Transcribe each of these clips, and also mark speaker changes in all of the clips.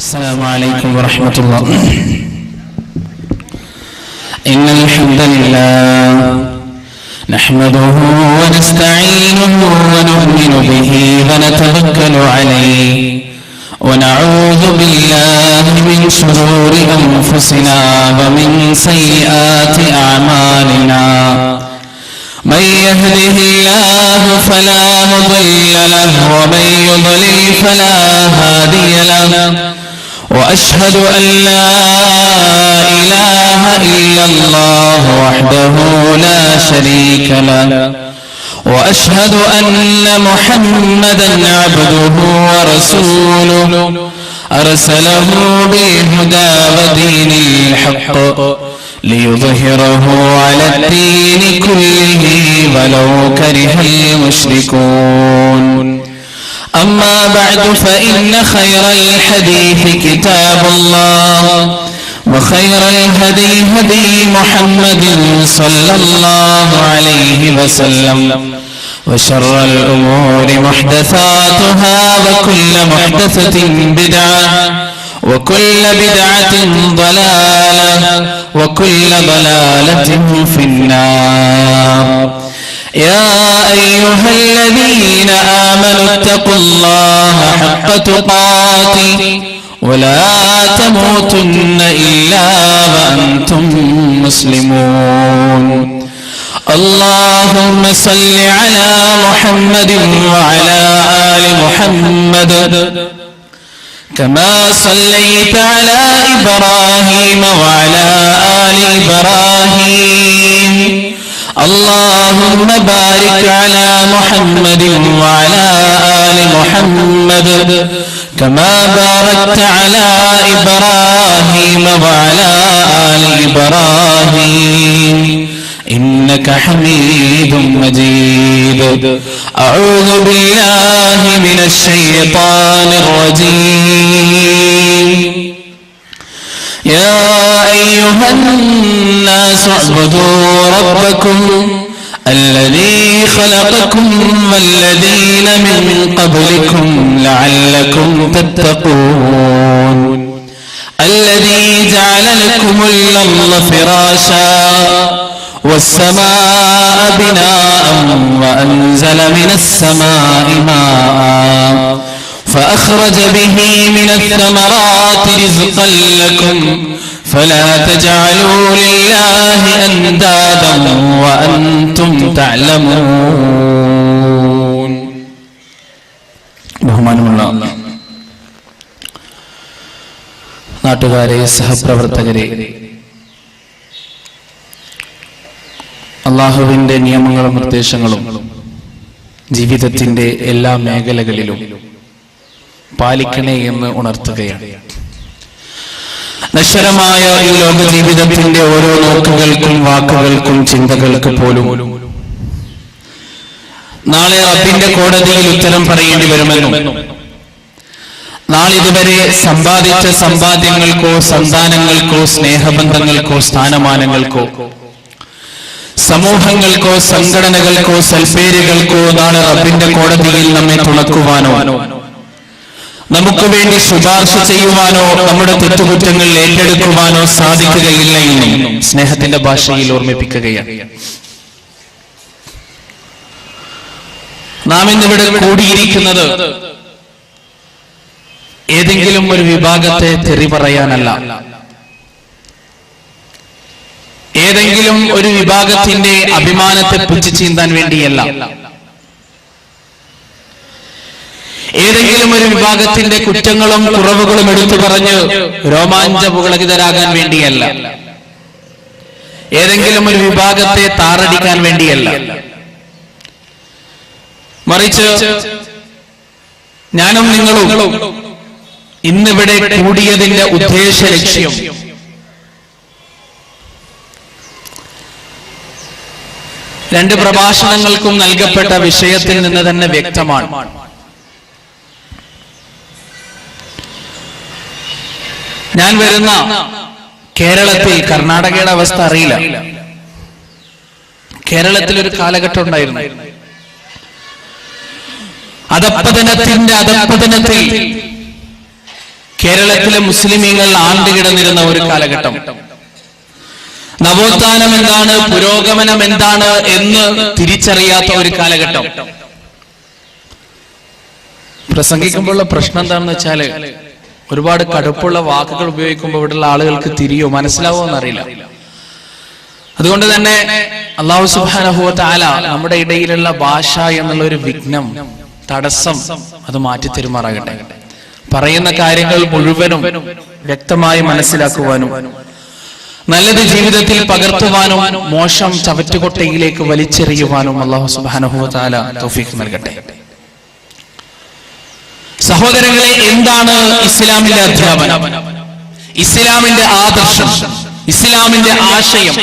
Speaker 1: السلام عليكم ورحمة الله. إن الحمد لله نحمده ونستعينه ونؤمن به ونتوكل عليه ونعوذ بالله من شرور أنفسنا ومن سيئات أعمالنا. من يهده الله فلا مضل له ومن يضلل فلا هادي له. وأشهد أن لا إله إلا الله وحده لا شريك له. وأشهد أن محمدا عبده ورسوله أرسله بالهدى ودين الحق ليظهره على الدين كله ولو كره المشركون. أما بعد فإن خير الحديث كتاب الله وخير الهدي هدي محمد صلى الله عليه وسلم وشر الأمور محدثاتها وكل محدثة بدعة وكل بدعة ضلالة وكل ضلالة في النار. يا أيها الذين آمنوا اتقوا الله حق تقاته ولا تموتن إلا وأنتم مسلمون. اللهم صل على محمد وعلى آل محمد كما صليت على إبراهيم وعلى آل إبراهيم. اللهم بارك على محمد وعلى آل محمد كما باركت على إبراهيم وعلى آل إبراهيم إنك حميد مجيد. أعوذ بالله من الشيطان الرجيم. يا أيها الناس اعبدوا ربكم الذي خلقكم والذين من قبلكم لعلكم تتقون. الذي جعل لكم الأرض فراشا والسماء بناء وأنزل من السماء ماء فأخرج به من الثمرات رزقا لكم فلا تجعلوا لله أندادا وأنتم تعلمون. ബഹുമാനമുള്ള നാട്ടുകാരെ, സഹപ്രവർത്തകരെ, അള്ളാഹുവിന്റെ നിയമങ്ങളും നിർദ്ദേശങ്ങളും ജീവിതത്തിന്റെ എല്ലാ മേഖലകളിലും പാലിക്കണേ എന്ന് ഉണർത്തുകയാണ്. നശ്വരമായ ഈ ലോക ജീവിതത്തിന്റെ ഓരോ നോക്കുകൾക്കും വാക്കുകൾക്കും ചിന്തകൾക്ക് പോലും നാളെ റബ്ബിന്റെ കോടതിയിൽ ഉത്തരം പറയേണ്ടി വരുമെന്നും നാളിതുവരെ സമ്പാദിച്ച സമ്പാദ്യങ്ങൾക്കോ സന്താനങ്ങൾക്കോ സ്നേഹബന്ധങ്ങൾക്കോ സ്ഥാനമാനങ്ങൾക്കോ സമൂഹങ്ങൾക്കോ സംഘടനകൾക്കോ സൽപ്പേരുകൾക്കോ നാളെ റബ്ബിന്റെ കോടതിയിൽ നമ്മെ തുണക്കുവാനോ നമുക്ക് വേണ്ടി ശുപാർശ ചെയ്യുവാനോ നമ്മുടെ തെറ്റുകുറ്റങ്ങൾ ഏറ്റെടുക്കുവാനോ സാധിക്കുകയില്ല എന്നും സ്നേഹത്തിന്റെ ഭാഷയിൽ ഓർമ്മിപ്പിക്കുകയാണ്. നാം ഇന്നിവിടെ കൂടിയിരിക്കുന്നത് ഏതെങ്കിലും ഒരു വിഭാഗത്തെ തെറി പറയാനല്ല, ഏതെങ്കിലും ഒരു വിഭാഗത്തിന്റെ അഭിമാനത്തെ പുച്ഛിച്ചീന്താൻ വേണ്ടിയല്ല, ഏതെങ്കിലും ഒരു വിഭാഗത്തിന്റെ കുറ്റങ്ങളും കുറവുകളും എടുത്തു പറഞ്ഞ് രോമാഞ്ചപുളകിതരാകാൻ വേണ്ടിയല്ല, ഏതെങ്കിലും ഒരു വിഭാഗത്തെ താറടിക്കാൻ വേണ്ടിയല്ല. മറിച്ച് ഞാനും നിങ്ങളും ഇന്നിവിടെ കൂടിയതിന്റെ ഉദ്ദേശ ലക്ഷ്യം രണ്ട് പ്രഭാഷണങ്ങൾക്കും നൽകപ്പെട്ട വിഷയത്തിൽ നിന്ന് തന്നെ വ്യക്തമാണ്. ഞാൻ വരുന്ന കേരളത്തിൽ, കർണാടകയുടെ അവസ്ഥ അറിയില്ല, കേരളത്തിൽ ഒരു കാലഘട്ടം ഉണ്ടായിരുന്നു അധപ്പതനത്തിൽ കേരളത്തിലെ മുസ്ലിമീങ്ങൾ ആണ്ടുകിടന്നിരുന്ന ഒരു കാലഘട്ടം. നവോത്ഥാനം എന്താണ്, പുരോഗമനം എന്താണ് എന്ന് തിരിച്ചറിയാത്ത ഒരു കാലഘട്ടം. പ്രസംഗിക്കുമ്പോഴുള്ള പ്രശ്നം എന്താണെന്ന് വെച്ചാല് ഒരുപാട് കടുപ്പുള്ള വാക്കുകൾ ഉപയോഗിക്കുമ്പോൾ ഇവിടെയുള്ള ആളുകൾക്ക് തിരിയോ മനസ്സിലാവോ എന്നറിയില്ല. അതുകൊണ്ട് തന്നെ അല്ലാഹു സുബ്ഹാനഹു വ തആല നമ്മുടെ ഇടയിലുള്ള ഭാഷ എന്നുള്ള ഒരു വിഘ്നം, തടസ്സം അത് മാറ്റി തരുമാറാകട്ടെ. പറയുന്ന കാര്യങ്ങൾ മുഴുവനും വ്യക്തമായി മനസ്സിലാക്കുവാനും നല്ലത് ജീവിതത്തിൽ പകർത്തുവാനും മോശം ചവറ്റുകൊട്ടയിലേക്ക് വലിച്ചെറിയുവാനും അല്ലാഹു സുബ്ഹാനഹു വ തആല തൗഫീഖ് നൽകട്ടെ. സഹോദരങ്ങളെ, എന്താണ് ഇസ്ലാമിന്റെ അധ്യാപനം, ഇസ്ലാമിന്റെ ആദർശം, ഇസ്ലാമിന്റെ ആശയം,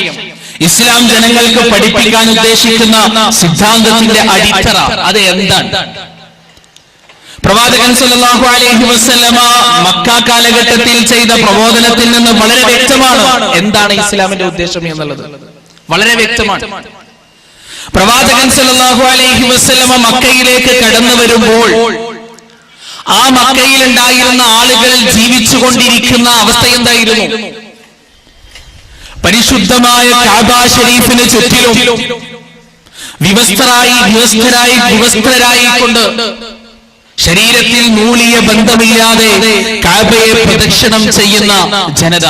Speaker 1: ഇസ്ലാം ജനങ്ങൾക്ക് പഠിപ്പിക്കാൻ ഉദ്ദേശിക്കുന്ന സിദ്ധാന്തത്തിന്റെ അടിത്തറ അത് എന്താണ്? പ്രവാചകൻ സല്ലല്ലാഹു അലൈഹി വസല്ലമ മക്ക കാലഘട്ടത്തിൽ ചെയ്ത പ്രബോധനത്തിൽ നിന്ന് വളരെ വ്യക്തമാണ് എന്താണ് ഇസ്ലാമിന്റെ ഉദ്ദേശം എന്നുള്ളത്. വളരെ വ്യക്തമാണ്. പ്രവാചകൻ സല്ലല്ലാഹു അലൈഹി വസല്ലമ മക്കയിലേക്ക് കടന്നു വരുമ്പോൾ ആ മക്കയിൽ ഉണ്ടായിരുന്ന ആളുകൾ ജീവിച്ചുകൊണ്ടിരിക്കുന്ന അവസ്ഥ എന്തായിരുന്നു? പരിശുദ്ധമായ കഅബ ശരീഫിന് ചുറ്റിലും വിവസ്ത്രരായിക്കൊണ്ട് ശരീരത്തിൽ നൂലിയ ബന്ധമില്ലാതെ കഅബയെ പ്രദക്ഷിണം ചെയ്യുന്ന ജനത,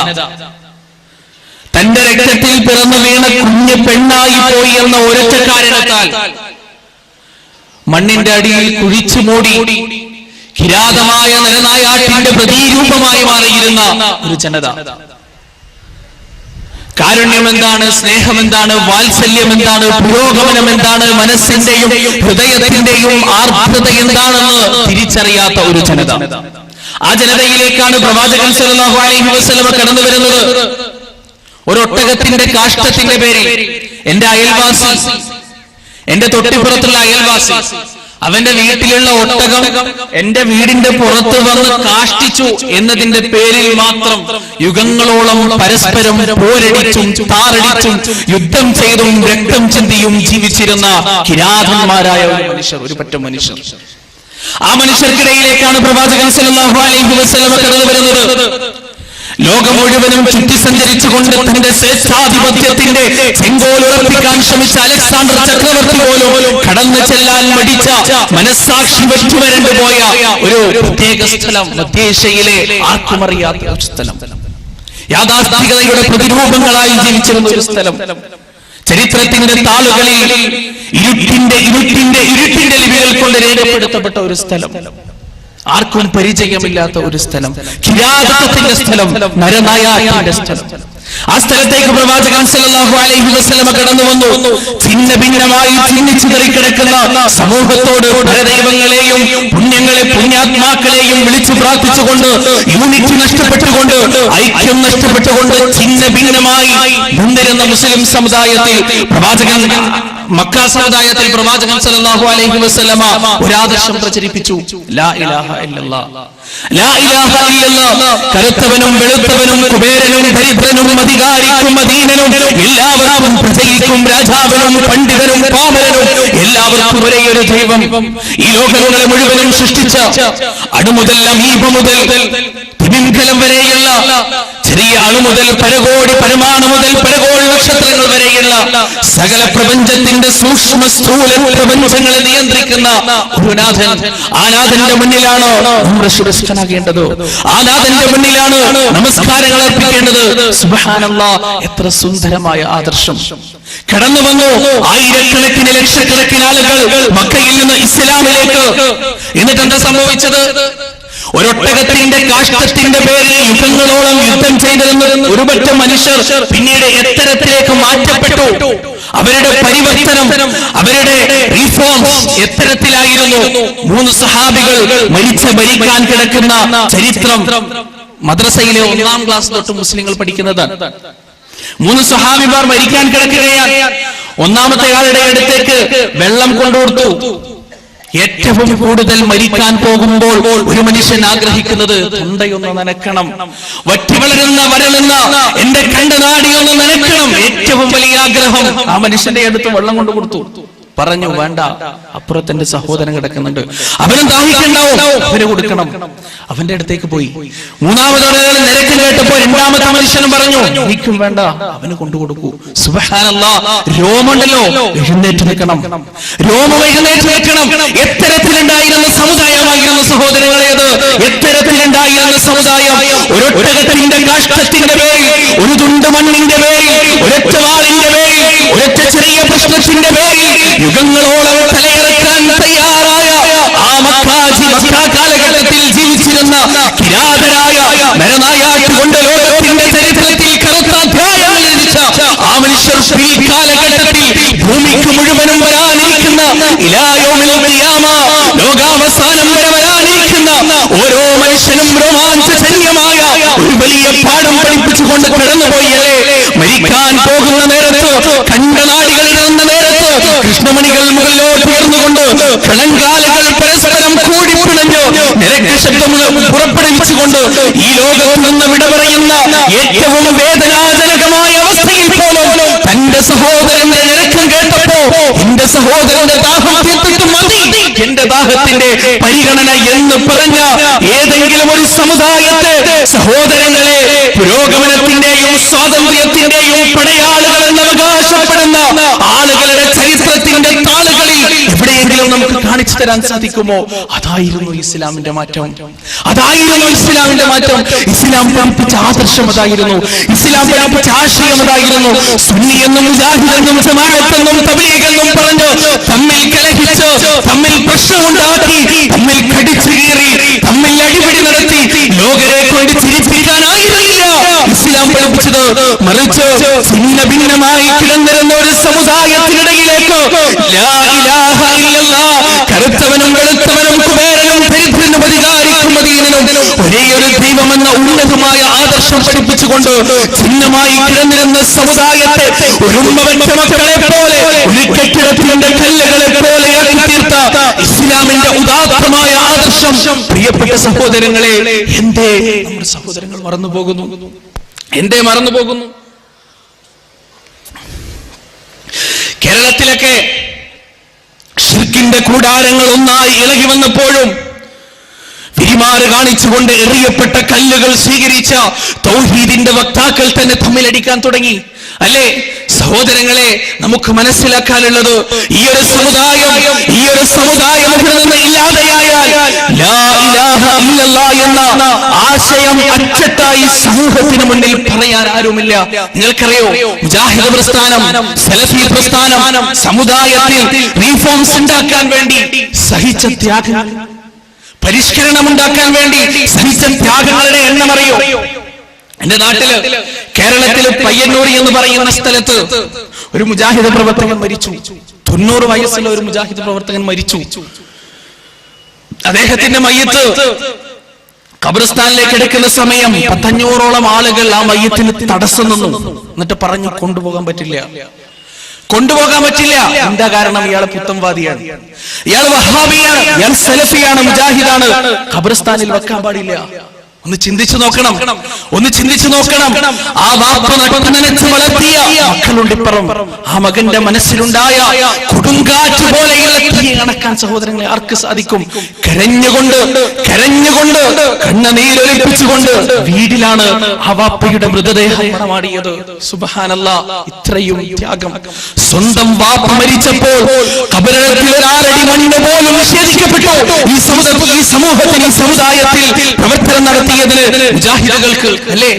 Speaker 1: തന്റെ രക്തത്തിൽ പിറന്നു വീണ കുഞ്ഞ് പെണ്ണായി പോയി എന്ന ഒരൊറ്റ കാരണത്താൽ മണ്ണിന്റെ അടിയിൽ കുഴിച്ചു മൂടി കിരാതമായ നരനായാട്ടിന്റെ പ്രതിരൂപമായി മാറിയിരുന്ന ഒരു ജനത. കാരുണ്യം എന്താണ്, സ്നേഹം എന്താണ്, വാത്സല്യം എന്താണ്, പുരോഗമനം എന്താണ്, മനസ്സിന്റെയും ഹൃദയത്തിന്റെയും ആർദ്രത എന്താണെന്ന് തിരിച്ചറിയാത്ത ഒരു ജനത. ആ ജനതയിലേക്കാണ് പ്രവാചകൻ സല്ലല്ലാഹു അലൈഹി വസല്ലമ കടന്നു വരുന്നത്. ഒരു ഒട്ടകത്തിന്റെ കാഷ്ടത്തിന്റെ പേരിൽ എന്റെ അയൽവാസി, എന്റെ തൊട്ടിപ്പുറത്തുള്ള അയൽവാസി, അവന്റെ വീട്ടിലുള്ള ഒട്ടകം എന്റെ വീടിന്റെ പുറത്ത് വന്ന് കാഷ്ടിച്ചു എന്നതിന്റെ പേരിൽ മാത്രം യുഗങ്ങളോളം പരസ്പരം പോരടിച്ചും താറടിച്ചും യുദ്ധം ചെയ്തും രക്തം ചിന്തിയും ജീവിച്ചിരുന്ന കിരാതന്മാരായ ഒരു പറ്റം മനുഷ്യർ. ആ മനുഷ്യർക്കിടയിലേക്കാണ് പ്രവാചകൻ സല്ലല്ലാഹു അലൈഹി വസല്ലമ കടന്നു വരുന്നത്. ലോകം മുഴുവനും ചുറ്റി സഞ്ചരിച്ചുകൊണ്ട് തന്റെ ശ്രേഷ്ഠാധിപത്യത്തിന്റെ ചെങ്കോൽ ഉറപ്പിക്കാൻ ശ്രമിച്ച അലക്സാണ്ടർ ചക്രവർത്തി പോലും കടന്നു ചെല്ലാൻ മടിച്ച, മനസ്സാക്ഷി വെച്ചുവരണ്ടു പോയ ഒരു പ്രത്യേക സ്ഥലം, മധ്യേഷ്യയിലെ ആർക്കുമറിയാത്ത ഒരു സ്ഥലം, യാഥാസ്ഥികതയുടെ പ്രതിരൂപങ്ങളായി ജീവിച്ചിരുന്ന ഒരു സ്ഥലം, ചരിത്രത്തിന്റെ താളുകളിൽ ഇരുട്ടിന്റെ ലിപികൾ കൊണ്ട് രേഖപ്പെടുത്തപ്പെട്ട ഒരു സ്ഥലം, ആർക്കും പരിചയമില്ലാത്ത ഒരു സ്ഥലം, കിരാതത്തിന്റെ സ്ഥലം, നരനായാട്ടിന്റെ സ്ഥലം. ആ സ്ഥലത്തേക്ക് പ്രവാചകൻ സല്ലല്ലാഹു അലൈഹി വസല്ലമ കടന്നു വന്നു. ഭിന്ന ഭിന്നമായി ചിന്നിച്ചിതറി കിടക്കുന്ന സമൂഹത്തോട് പരദൈവങ്ങളെയും പുണ്യാത്മാക്കളെയും വിളിച്ചു പ്രാർത്ഥിച്ചുകൊണ്ട്, യൂണിറ്റി നഷ്ടപ്പെട്ടുകൊണ്ട്, ഐക്യം നഷ്ടപ്പെട്ടുകൊണ്ട് ഭിന്ന ഭിന്നമായി മുന്നിരുന്ന മുസ്ലിം സമുദായത്തിൽ പ്രവാചകൻ, മക്ക സമുദായത്തിൽ പ്രവാചകൻ സല്ലല്ലാഹു അലൈഹി വസല്ലമ ഒരു ആദർശം പ്രചരിപ്പിച്ചു. ലാ ഇലാഹ ഇല്ലല്ലാഹ്, ലാ ഇലാഹ ഇല്ലല്ലാഹ്. കറുത്തവനും വെളുത്തവനും കുബേരനും ദരിദ്രനും അധികാരിക്കും അധീനനും എല്ലാവർക്കും പ്രജയ്ക്കും രാജാവിനും പണ്ഡിതനും പാമരനും എല്ലാവർക്കും ഒരേയൊരു ദൈവം. ഈ ലോകങ്ങളെ മുഴുവനും സൃഷ്ടിച്ച അണുമുതൽ അമീബ മുതൽ തിമിംഗലം വരെയുള്ള, ചെറിയ അണുമുതൽ പരകോടി പരമാണു മുതൽ പരകോടി നക്ഷത്രങ്ങൾ വരെയുള്ള സകല പ്രപഞ്ചത്തിന്റെ സൂക്ഷ്മ സ്ഥൂല പ്രപഞ്ചങ്ങളെ നിയന്ത്രിക്കുന്ന ഒരു നാഥൻ. ആ നാഥന്റെ മുന്നിലാണ് നമ്മൾ ശിരസ്കനാകേണ്ടത്. ആ നാഥന്റെ മുന്നിലാണ് നമസ്കാരങ്ങൾ അർപ്പിക്കേണ്ടത്. സുബ്ഹാനല്ലാഹ്, എത്ര സുന്ദരമായ ആദർശം കടന്നു വന്നു. ആയിരക്കണക്കിന് ലക്ഷക്കണക്കിന് ആളുകൾ മക്കയിൽ നിന്ന് ഇസ്ലാമിലേക്ക്. എന്നിട്ട് എന്താ സംഭവിച്ചത്? ഒരൊട്ടകത്തിന്റെ കാഷ്ടത്തിന്റെ പേരിൽ യുഗങ്ങളോളം യുദ്ധം ചെയ്തിരുന്ന ഒരുപറ്റ മനുഷ്യർ പിന്നീട് എത്തരത്തിലേക്ക് മാറ്റപ്പെട്ടു. അവരുടെ പരിവർത്തനം, അവരുടെ റീഫോംസ് എത്തരത്തിലായിരുന്നു? 3 സഹാബികൾ മരിക്കാൻ കിടക്കുന്ന ചരിത്രം മദ്രസയിലെ 1-ാം ക്ലാസ് തൊട്ട് മുസ്ലിങ്ങൾ പഠിക്കുന്നതാണ്. 3 സഹാബിമാർ മരിക്കാൻ കിടക്കുകയാണ്. ഒന്നാമത്തെ ആളുടെ അടുത്തേക്ക് വെള്ളം കൊണ്ടുകൊടുത്തു. ഏറ്റവും കൂടുതൽ മരിക്കാൻ പോകുമ്പോൾ ഒരു മനുഷ്യൻ ആഗ്രഹിക്കുന്നത് തൊണ്ടയൊന്ന് നനക്കണം, വറ്റി വരളുന്ന എന്റെ കണ്ടനാടിയൊന്ന് നനക്കണം. ഏറ്റവും വലിയ ആഗ്രഹം. ആ മനുഷ്യന്റെ അടുത്ത് വെള്ളം കൊണ്ടു കൊടുത്തു. പറഞ്ഞു വേണ്ട, അപ്പുറത്തെ സഹോദരൻ കിടക്കുന്നുണ്ട്, അവനും ദാഹിക്കുണ്ടാവും, അവന് കൊടുക്കണം. അവന്റെ അടുത്തേക്ക് പോയി. മൂന്നാമതൊരാൾ നിരക്ക് കേട്ടപ്പോ രണ്ടാമത്തെ മനുഷ്യനും പറഞ്ഞു എനിക്കും വേണ്ട, അവന് കൊണ്ടുകൊടുക്കൂ. സുബ്ഹാനല്ലാഹ്, രോമമുണ്ടല്ലോ എഴുന്നേറ്റ് നിൽക്കണം, രോമം എഴുന്നേറ്റ് നിൽക്കണം. എത്തരത്തിലുണ്ടായിരുന്ന സമുദായമായിരുന്നു സഹോദരങ്ങളേത്, എത്തരത്തിലുണ്ടായിരുന്ന സമുദായം. ഒരൊട്ടകത്തിന്റെ കാഷ്ടത്തിന്റെ പേരിൽ, ഒരു തുണ്ട് മണ്ണിന്റെ പേരിൽ, ഒരൊറ്റ വാളിന്റെ പേരിൽ, ഒരൊറ്റ ചെറിയ പ്രശ്നത്തിന്റെ പേരിൽ യുഗങ്ങളോളം തലയിറക്കാൻ തയ്യാറായ ആ മക്കാ കാലഘട്ടത്തിൽ ജീവിച്ചിരുന്ന കിരാതരായ നരനായാട്ടുകൊണ്ട് ലോകത്തിന്റെ ചരിത്രത്തിൽ കറുത്ത അധ്യായങ്ങൾ രചിച്ച ആ മനുഷ്യർ കാലഘട്ടത്തിൽ ഭൂമിക്ക് മുഴുവനും വരാനിരിക്കുന്ന ഇലാ യൗമിൽ ഖിയാമ, ലോകാവസാനം വരെ വരാനിരിക്കുന്ന ഓരോ മനുഷ്യനും രോമാഞ്ചജന്യമായ ഒരു വലിയ പാഠം പഠിപ്പിച്ചുകൊണ്ട് കടന്നുപോയല്ലേ. മരിക്കാൻ പോകുന്ന നേരത്ത്, കണ്ടനാടികളിടുന്ന നേരത്ത് കൃഷ്ണമണികൾ മുകളിലോട്ട് ഉയർന്നുകൊണ്ട് കണങ്കാലുകൾ പരസ്പരം കൂടിപ്പിണഞ്ഞ് നിരക്ക് ശബ്ദം പുറപ്പെടുവിച്ചുകൊണ്ട് ഈ ലോകത്ത് നിന്ന് വിട പറയുന്ന ഏറ്റവും വേദനാജനകമായ അവസ്ഥയിൽ പോലും തന്റെ സഹോദരന്റെ നിരക്കം കേട്ടപ്പോ എന്റെ സഹോദരന്റെ ദാഹം തീർത്തിട്ട് മതി, എന്റെ ദാഹത്തിന്റെ പരിഗണന എന്ന് പറഞ്ഞ ഏതെങ്കിലും ഒരു സമുദായത്തെ സഹോദരങ്ങളെ പുരോഗമനത്തിന്റെയും സ്വാതന്ത്ര്യത്തിന്റെയും പടയാളുകൾ എന്ന് അവകാശപ്പെടുന്ന ആളുകളുടെ ചരിത്രത്തിന്റെ താളുകളിൽ എവിടെയെങ്കിലും നമുക്ക് കാണിച്ചു തരാൻ സാധിക്കുമോ? അതായിരുന്നു ഇസ്ലാമിന്റെ മാറ്റം, അതായിരുന്നു ഇസ്ലാമിന്റെ മാറ്റം. ഇസ്ലാം പഠിപ്പിച്ച ആദർശം അതായിരുന്നു, ഇസ്ലാം പഠിപ്പിച്ച ആശയം അതായിരുന്നു. സുന്നി എന്നും മുജാഹിദ് എന്നും ജമാഅത്ത് എന്നും തബ്ലീഗ് എന്നും പറഞ്ഞു തമ്മിൽ കലഹിച്ച്, തമ്മിൽ പ്രശ്നമുണ്ടാക്കി, തമ്മിൽ കടിച്ചു കീറി, തമ്മിൽ അടിപിടി നടത്തി ലോകരെ കൊണ്ട് ചിരിപ്പിക്കാനായിരുന്നില്ല ഇസ്ലാം പഠിപ്പിച്ചത്. മറിച്ച് ഭിന്ന ഭിന്നമായി കിടന്നിരുന്ന ഒരു സമുദായത്തിനിടയിലേക്ക് ലാ ഇലാഹ ഇല്ലല്ലാഹ്, കറുത്തവനും വെളുത്തവനും കുബേരനും ദരിദ്രനും അധികാരിക്കും അധീനനും ഒരേ ഒരു ദൈവമെന്ന ഉന്നതമായ ആദർശം പഠിപ്പിച്ചുകൊണ്ട് ഭിന്നമായി കിടന്നിരുന്ന സമുദായത്തെ ഒരുമ വെച്ച മക്കളെ പോലെ, ഒരു കെട്ടിടത്തിന്റെ കല്ലുകളെ പോലെയാക്കി തീർത്ത ഇസ്ലാമിന്റെ ഉദാത്തമായ ആദർശം പ്രിയപ്പെട്ട സഹോദരങ്ങളെ എന്തേ നമ്മുടെ സഹോദരങ്ങൾ മറന്നുപോകുന്നു? എന്തേ മറന്നുപോകുന്നു? കേരളത്തിലൊക്കെ ശിർക്കിന്റെ കൂടാരങ്ങൾ ഒന്നായി ഇളകി വന്നപ്പോഴും വിരിമാറ് കാണിച്ചുകൊണ്ട് എറിയപ്പെട്ട കല്ലുകൾ സ്വീകരിച്ച തൗഹീദിന്റെ വക്താക്കൾ തന്നെ തമ്മിലടിക്കാൻ തുടങ്ങി. അല്ലേ സഹോദരങ്ങളെ, നമുക്ക് മനസ്സിലാക്കാനുള്ളത് ഈ ഒരു സമുദായം ഇവിടെ നിന്ന് ഇല്ലാതെയായാൽ ലാ ഇലാഹ ഇല്ലല്ലാഹ് എന്ന ആശയം അച്ചട്ടായി സമൂഹത്തിന് മുന്നിൽ പറയാൻ ആരുമില്ല. നിങ്ങൾക്കറിയോ, മുജാഹിദ് പ്രസ്ഥാനം, സലഫി പ്രസ്ഥാനം സമുദായത്തിൽ റീഫോംസ് ഉണ്ടാക്കാൻ വേണ്ടി സഹിച്ച ത്യാഗങ്ങൾ, പരിഷ്കരണം ഉണ്ടാക്കാൻ വേണ്ടി സഹിച്ച ത്യാഗങ്ങളുടെ എണ്ണം അറിയോ? എന്റെ നാട്ടില്, കേരളത്തില് പയ്യന്നൂർ എന്ന് പറയുന്ന സ്ഥലത്ത് ഒരു മുജാഹിദ് പ്രവർത്തകൻ മരിച്ചു. 90 വയസ്സുള്ള ഒരു മുജാഹിദ് പ്രവർത്തകൻ മരിച്ചു. അദ്ദേഹത്തിന്റെ മയ്യത്ത് ഖബർസ്ഥാനിലേക്ക് എടുക്കുന്ന സമയം 500ഓളം ആളുകൾ ആ മയ്യത്തിന് തടസ്സം നിന്നു. എന്നിട്ട് പറഞ്ഞു കൊണ്ടുപോകാൻ പറ്റില്ല. എന്താ കാരണം? ഇയാൾ പുത്തംവാദിയാണ്, ഇയാൾ വഹാബിയാണ്, ഇയാൾ സലഫിയാണ്, മുജാഹിദാണ്, ഖബർസ്ഥാനിൽ വെക്കാൻ പാടില്ല. ഒന്ന് ചിന്തിച്ചു നോക്കണം. ആ വാപ്പ നനച്ച് വളർത്തിയ മക്കളുണ്ടിപ്പുറം ആ മകന്റെ മനസ്സിലുണ്ടായ കൊടുങ്കാറ്റ് പോലെയുള്ള തീയെ അണക്കാൻ സഹോദരങ്ങളെ ആർക്ക് സാധിക്കും? കരഞ്ഞുകൊണ്ട് കണ്ണുനീരൊലിപ്പിച്ചുകൊണ്ട് വീട്ടിലാണ് ആ വാപ്പയുടെ മൃതദേഹം മണമാടിയത്. സുബ്ഹാനല്ലാഹ്, ഇത്രയും ത്യാഗം. സ്വന്തം വാപ്പ മരിച്ചപ്പോൾ ഖബറിടത്തിൽ ഒരാളടി മണ്ണ് പോലും നിഷേധിക്കപ്പെട്ടു. ഈ സമൂഹത്തിൽ, ഈ സമുദായത്തിൽ പ്രവർത്തനം നടത്തിയതിന് മുജാഹിദുകൾക്ക് അല്ലേ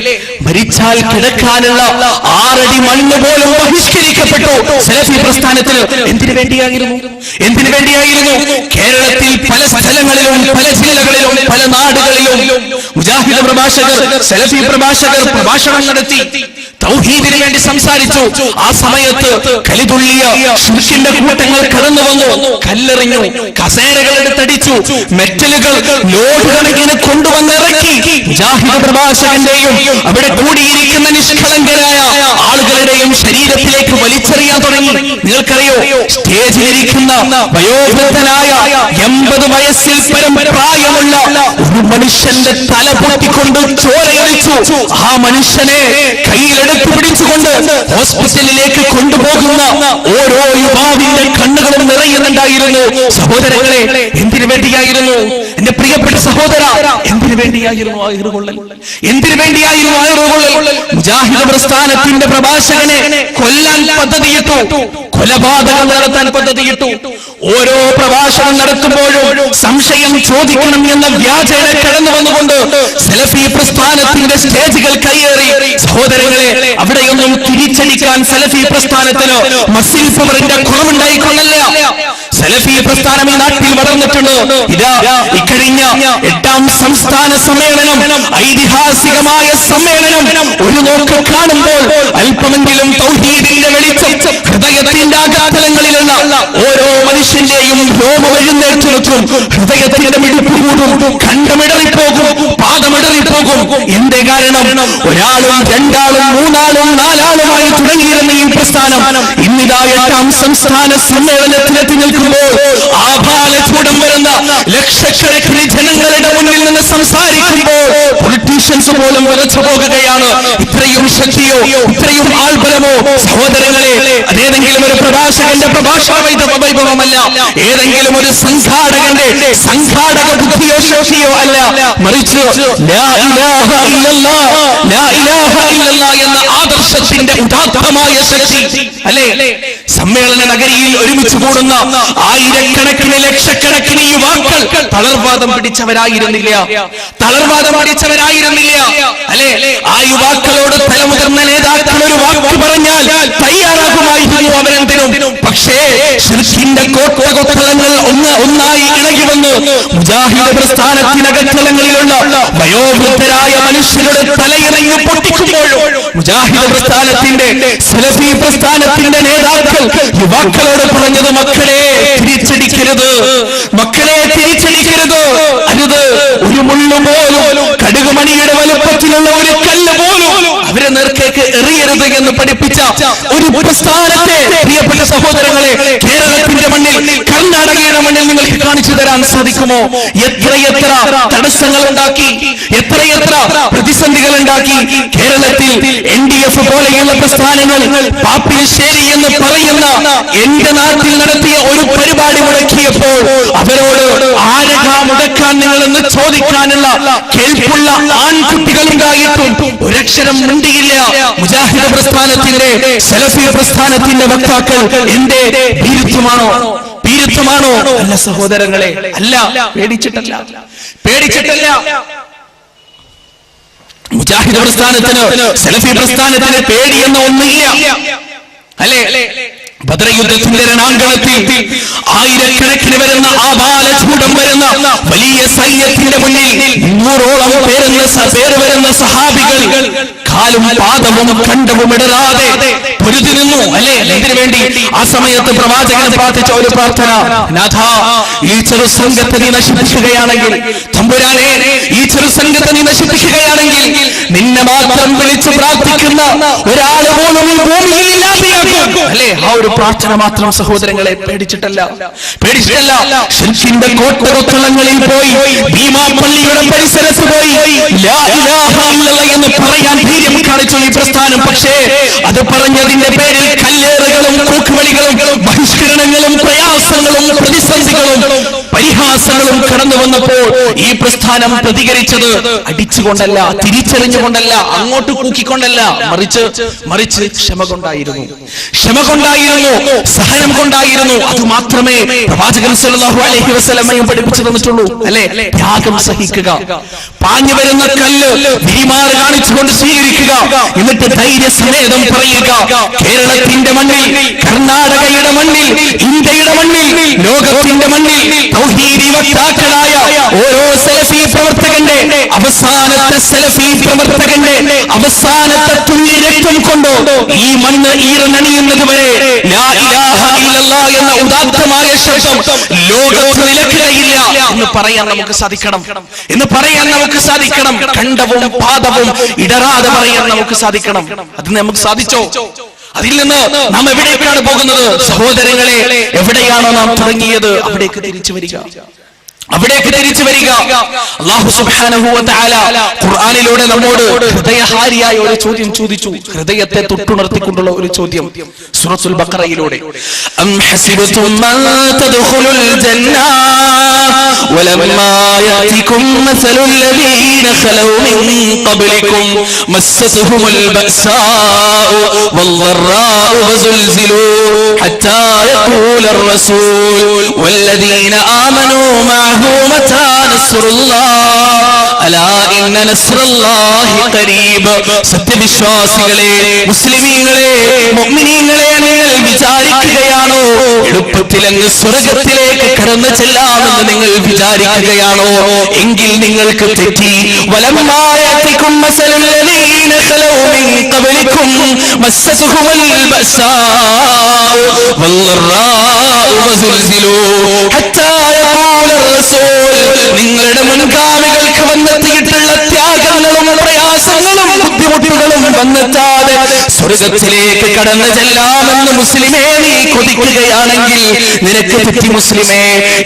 Speaker 1: മരിച്ചാൽ കിടക്കാനുള്ള 6 അടി മണ്ണ് പോലും ബഹിഷ്കരിക്കപ്പെട്ടു. സലഫി പ്രസ്ഥാനത്തിന് എന്തിനു വേണ്ടിയായിരുന്നു? കേരളത്തിൽ പല സ്ഥലങ്ങളിലും, പല ജില്ലകളിലും, പല നാടുകളിലും മുജാഹിദ് പ്രഭാഷകർ, സലഫി പ്രഭാഷകർ പ്രഭാഷണം നടത്തി, തൗഹീദിന് വേണ്ടി സംസാരിച്ചു. ആ സമയത്ത് കലിതുള്ളിയ ശിർക്കിന്റെ കൂട്ടങ്ങൾ കടന്നു വന്നു, കല്ലെറിഞ്ഞു, കസേരകൾ എടുത്തടിച്ചു, മെറ്റലുകൾ ലോഡ് കണക്കിന് കൊണ്ടുവന്നിറക്കി. മുജാഹിദ് പ്രഭാഷകന്റെയും അവിടെ കൂടിയിരിക്കുന്ന നിഷ്കളങ്കരായ ആളുകളുടെയും ശരീരത്തിലേക്ക് വലിച്ചെറിയാൻ തുടങ്ങി. നിങ്ങൾക്കറിയോ, സ്റ്റേജിലിരിക്കുന്ന വയോവൃദ്ധനായ 80 വയസ്സിൽ പരം പ്രായമുള്ള ഒരു മനുഷ്യന്റെ തല പൊട്ടിക്കൊണ്ട് ചോരയൊലിച്ചു. ആ മനുഷ്യനെ കയ്യിലെടുത്ത് പിടിച്ചുകൊണ്ട് ഹോസ്പിറ്റലിലേക്ക് കൊണ്ടുപോകുന്ന ഓരോ യുവാവിന്റെ കണ്ണുകളും നിറയുന്നുണ്ടായിരുന്നു. സഹോദരങ്ങളെ, എന്തിനു വേണ്ടിയായിരുന്നു? എന്റെ പ്രിയപ്പെട്ട സഹോദര, എന്തിനു വേണ്ടിയായിരുന്നു ആ ഏറുകൊള്ളൽ? എന്തിനു വേണ്ടിയായിരുന്നു ആ ഏറുകൊള്ളൽ? മുജാഹിദ് പ്രസ്ഥാനത്തിന്റെ പ്രഭാഷകനെ കൊല്ലാൻ പദ്ധതിയിട്ടു, കൊലപാതകം നടത്താൻ പദ്ധതിയിട്ടു. ഓരോ പ്രഭാഷണം നടത്തുമ്പോഴും സംശയം ചോദിക്കണം എന്ന വ്യാജേന കടന്നു വന്നുകൊണ്ട് സലഫി പ്രസ്ഥാനത്തിന്റെ സ്റ്റേജുകൾ കയ്യേറി. സഹോദരങ്ങളെ, അവിടെയൊന്നും തിരിച്ചടിക്കാൻ സലഫി പ്രസ്ഥാനത്തിന് മസിൽ പവറിന്റെ കുറവുണ്ടായിക്കൊള്ളല്ല. സലഫി പ്രസ്ഥാനം ഈ നാട്ടിൽ വളർന്നിട്ടുണ്ട്. ഇതാ ഇക്കഴിഞ്ഞ 8ാം സംസ്ഥാന സമ്മേളനം, ഐതിഹാസികമായ സമ്മേളനം ഒരു നോക്ക് കാണുമ്പോൾ അല്പമെങ്കിലും തൗഹീദിന്റെ വെളിച്ചം ഹൃദയത്തിന്റെ അഗാധങ്ങളിലുള്ള ഓരോ മനുഷ്യന്റെയും രോമം എഴുന്നേറ്റ് നിൽക്കും. ഹൃദയത്തിന്റെ മിടിപ്പ് കൂടും, കണ്ടമിടറിപ്പോകും, പാദമിടറിപ്പോകും. എന്റെ കാരണം ഒരാളും രണ്ടാളും മൂന്നാളും നാലാളുമായി തുടങ്ങിയിരുന്ന ഈ പ്രസ്ഥാനം ഇന്നിതാ 8ാം സംസ്ഥാന സമ്മേളനത്തിലെത്തി നിൽക്കുമ്പോൾ ആഭാലചൂടം വരുന്ന ലക്ഷക്കണക്കിന് ജനങ്ങളുടെ മുന്നിൽ നിന്ന് സംസാരിക്കുമ്പോൾ പൊളിറ്റീഷ്യൻസ് പോലും വിറച്ചു പോകുകയാണ്. ഇത്രയും ശക്തിയോ ഇത്രയും ആൾബലമോ? സഹോദരങ്ങളെ, അതേതെങ്കിലും ഒരു പ്രഭാഷകന്റെ പ്രഭാഷണ വൈഭവമല്ല, ഏതെങ്കിലും ഒരു സംഘാടക ബുദ്ധിയോ ശക്തിയോ അല്ല, മറിച്ച് ലാ ഇലാഹ ഇല്ലല്ലാഹ്, ലാ ഇലാഹ ഇല്ലല്ലാഹ് എന്ന ആദർശത്തിന്റെ ഉദാത്തമായ ശക്തി അല്ലേ? സമ്മേളന നഗരിയിൽ ഒരുമിച്ച് കൂടുന്ന ആയിരക്കണക്കിന് ലക്ഷക്കണക്കിന് യുവാക്കൾ തളർവാദം പിടിച്ചവരായിരുന്നില്ല അല്ലെ? ആ യുവാക്കളോട് തലമുതിർന്ന നേതാക്കൾ ഒരു വാക്ക് പറഞ്ഞാൽ തയ്യാറാകുമായിരുന്നു അവരെന്തിനും. പക്ഷേ ശിർക്കിന്റെ കോട്ടകൊത്തളങ്ങൾ ഒന്നായി ഇളകി വന്ന് മുജാഹിദ് പ്രസ്ഥാനത്തിനകത്തളങ്ങളിലുള്ള വയോവൃദ്ധരായ മനുഷ്യരുടെ തലയിറങ്ങി പൊട്ടിക്കുമ്പോഴും മുജാഹിദ് പ്രസ്ഥാനത്തിന്റെ സലഫി പ്രസ്ഥാനത്തിന്റെ നേതാക്കൾ യുവാക്കളോട് പറഞ്ഞത്, മക്കളെ തിരിച്ചടിക്കരുത്, അരുത്. ഒരു മുള്ളു പോലും, കടുകുമണിയുടെ വലുപ്പത്തിലുള്ള ഒരു കല്ല് പോലും അവരെ നേർക്കേക്ക് എറിയരുത് എന്ന് പഠിപ്പിച്ച ഒരു പ്രസ്ഥാനത്തെ പ്രിയപ്പെട്ട സഹോദരങ്ങളെ കേരളത്തിന്റെ മണ്ണിൽ, കർണാടകയുടെ മണ്ണിൽ നിങ്ങൾക്ക് കാണിച്ചു തരാൻ സാധിക്കുമോ? എത്രയെത്ര തടസ്സങ്ങൾ ഉണ്ടാക്കി, എത്രയെത്ര പ്രതിസന്ധികൾ ഉണ്ടാക്കി. കേരളത്തിൽ NDF പോലെയുള്ള പ്രസ്ഥാനങ്ങൾ പാപ്പിനിശ്ശേരി എന്ന് പറയുന്ന എന്റെ നാട്ടിൽ നടത്തിയ ഒരു പരിപാടി മുടക്കിയപ്പോൾ അവരോട് ആരകാ മുടക്കാൻ നിങ്ങളെന്ന് ചോദിക്കാനുള്ള കേൾപ്പുള്ള ആൺകുട്ടികൾ ഉണ്ടായിട്ടും ഒരക്ഷരം മിണ്ടിയില്ല. മുജാഹിദ് പ്രസ്ഥാനത്തിന്റെ സലഫി പ്രസ്ഥാനത്തിന്റെ വക്താക്കൾ എന്റെ ഭീരുത്വമാണോ? അല്ല സഹോദരങ്ങളെ, അല്ല. പേടിച്ചിട്ടല്ല. മുജാഹിദ് പ്രസ്ഥാനത്തിന്, സലഫി പ്രസ്ഥാനത്തിന് പേടിയെന്ന ഒന്നില്ല അല്ലേ? ബദർ യുദ്ധത്തിന്റെ രണാങ്കണത്തിൽ ആയിരക്കണക്കിന് വരുന്ന ആബാലചൂടം വരുന്ന വലിയ സൈന്യത്തിന്റെ മുന്നിൽ 300ഓളം പേര് വരുന്ന സഹാബികൾ കാലും പാദവും കണ്ടവും ഇടരാതെ പൊരുതി നിന്നു അല്ലേ? എന്തിനു വേണ്ടി? ആ സമയത്ത് പ്രവാചകൻ പ്രാർത്ഥിച്ച ഒരു പ്രാർത്ഥന, നാഥാ, ഈ ചെറു സംഘത്തെ നീ നശിപ്പിക്കുകയാണെങ്കിൽ, തമ്പുരാനെ, ഈ ചെറു സംഘത്തെ നീ നശിപ്പിക്കുകയാണെങ്കിൽ നിന്നെ മാത്രം വിളിച്ച് പ്രാർത്ഥിക്കുന്ന ഒരാൾ പോലും ഭൂമിയിൽ ഇല്ലാതെയാക്കും അല്ലേ? ആ ഒരു പ്രാർത്ഥന മാത്രം. സഹോദരങ്ങളെ, പേടിച്ചിട്ടല്ല. ശിർക്കിന്റെ കോട്ടകൊത്തളങ്ങളിൽ പോയി, ഭീമാപള്ളിയുടെ പരിസരത്ത് പോയി ലാ ഇലാഹ ഇല്ലല്ലാഹ് എന്ന് പറയാൻ ധൈര്യം കാണിച്ചു ഈ പ്രസ്ഥാനം. പക്ഷേ അത് പറഞ്ഞതിന്റെ പേരിൽ കല്ലേറുകളും കൂക്കുവളികളും ബഹിഷ്കരണങ്ങളും പ്രയാസങ്ങളും പ്രതിസന്ധികളും പരിഹാസങ്ങളും കടന്നു വന്നപ്പോൾ ഈ പ്രസ്ഥാനം പ്രതികരിച്ചത് അടിച്ചുകൊണ്ടല്ല, തിരിച്ചറിഞ്ഞുകൊണ്ടല്ല, അങ്ങോട്ട് കൂക്കിക്കൊണ്ടല്ല, മറിച്ച് ക്ഷമ കൊണ്ടായിരുന്നു, സഹനം കൊണ്ടായിരുന്നു. അത് മാത്രമേ പ്രവാചകൻ സല്ലല്ലാഹു അലൈഹി വസല്ലമയും പഠിപ്പിച്ചു തന്നിട്ടുള്ളൂ അല്ലെ? ത്യാഗം സഹിക്കുക, പാഞ്ഞു വരുന്ന കല്ല് വിരിമാറ് കാണിച്ചുകൊണ്ട് സ്വീകരിക്കുക, എന്നിട്ട് ധൈര്യസമേതം പറയുക, കേരളത്തിന്റെ മണ്ണിൽ, കർണാടകയുടെ മണ്ണിൽ, ഇന്ത്യയുടെ മണ്ണിൽ, ലോകത്തിന്റെ മണ്ണിൽ തൗഹീദി വക്താക്കളായ ഓരോ സലഫി പ്രവർത്തകന്റെ അവസാനത്തെ തുള്ളി രക്തം കൊണ്ടോ ഈ മണ്ണ് ഈറനണിയുന്നത് വരെ ലാ ഇലാഹ ഇല്ലല്ലാഹ് എന്ന ഉദാത്തമായ ശബ്ദം ലോകത്ത് നിലയ്ക്കുകയില്ല എന്ന് പറയാൻ നമുക്ക് സാധിക്കണം. കണ്ടവും പാദവും ഇടറാതെ പറയാൻ നമുക്ക് സാധിക്കണം. അത് നമുക്ക് സാധിച്ചോ? അതിൽ നിന്ന് നാം എവിടേക്കാണ് പോകുന്നത്? സഹോദരങ്ങളെ, എവിടെയാണോ നാം തുടങ്ങിയത് അവിടേക്ക് തിരിച്ചു വരിക. അവിടേക്ക് തിരിച്ചു വരിക. അല്ലാഹു സുബ്ഹാനഹു വ തആല ഖുർആനിലൂടെ നമ്മോട് ഹൃദയഹാരിയായ ഒരു ചോദ്യം ചോദിച്ചു. ഹൃദയത്തെ തൊട്ടുണർത്തിക്കൊണ്ടുള്ള ഒരു ചോദ്യം സൂറത്തുൽ ബഖറയിലൂടെ. അം ഹസിബതും മൻ തദ്ഖുലുൽ ജന്ന വലമ്മാ യഅതികും മസലുൽ ലദീന ഖലൗ മിൻ ഖബ്ലികും മസ്സതുഹുൽ ബഅസാഉ വൽദറാഉ വസുൽസിലൂ ഹത്താ യഖൂലർ റസൂൽ വല്ലദീന ആമനൂ മഅഹു متى نصر الله ألا إن نصر الله قريب. സത്യവിശ്വാസികളെ, മുസ്ലിമീങ്ങളെ, മുഅ്മിനീങ്ങളെ, നിങ്ങൾ വിചാരിക്കുകയാണോ എളുപ്പത്തിൽ അങ്ങ് സ്വർഗ്ഗത്തിലേക്ക് കടന്നു ചെല്ലാമെന്ന് നിങ്ങൾ വിചാരിക്കുകയാണോ? എങ്കിൽ നിങ്ങൾക്ക് തെറ്റി. വലമ്മാ യഅതികും മസലുൽ ലദീന ഖലൗ മിൻ ഖബ്ലികും മസ്സതുഹുൽ ബഅസാഉ വൽദറാഉ വസുൽസിലൂ ഹത്താ യഖൂലർ റസൂൽ. നിങ്ങളുടെ മുൻഗാമികൾക്ക് വന്നെത്തിയിട്ടുള്ള ത്യാഗങ്ങളും പ്രയാസങ്ങളും ബുദ്ധിമുട്ടുകളും വന്നെത്താതെ സ്വർഗ്ഗത്തിലേക്ക് കടന്നു ചെല്ലാമെന്ന് മുസ്ലിമേ നീ കൊതിക്കുകയാണെങ്കിൽ നിനക്ക് തെറ്റി മുസ്ലിമേ.